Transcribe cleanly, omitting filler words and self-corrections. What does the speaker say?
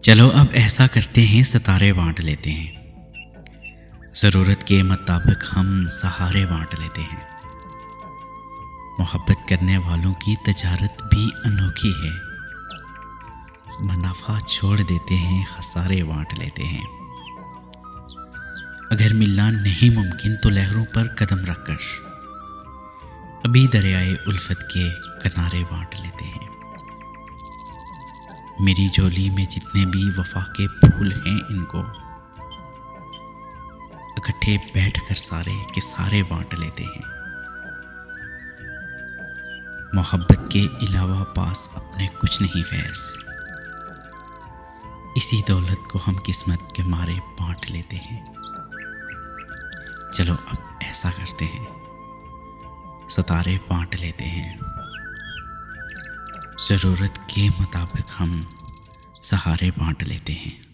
चलो अब ऐसा करते हैं, सितारे बांट लेते हैं। ज़रूरत के मुताबिक हम सहारे बांट लेते हैं। मोहब्बत करने वालों की तजारत भी अनोखी है। मुनाफा छोड़ देते हैं, खसारे बांट लेते हैं। अगर मिलना नहीं मुमकिन तो लहरों पर कदम रखकर अभी दरियाए उल्फत के किनारे बांट लेते हैं। मेरी झोली में जितने भी वफा के फूल हैं, इनको इकट्ठे बैठकर सारे के सारे बांट लेते हैं। मोहब्बत के अलावा पास अपने कुछ नहीं फैज़, इसी दौलत को हम किस्मत के मारे बांट लेते हैं। चलो अब ऐसा करते हैं, सितारे बांट लेते हैं। ज़रूरत के मुताबिक हम सहारे बांट लेते हैं।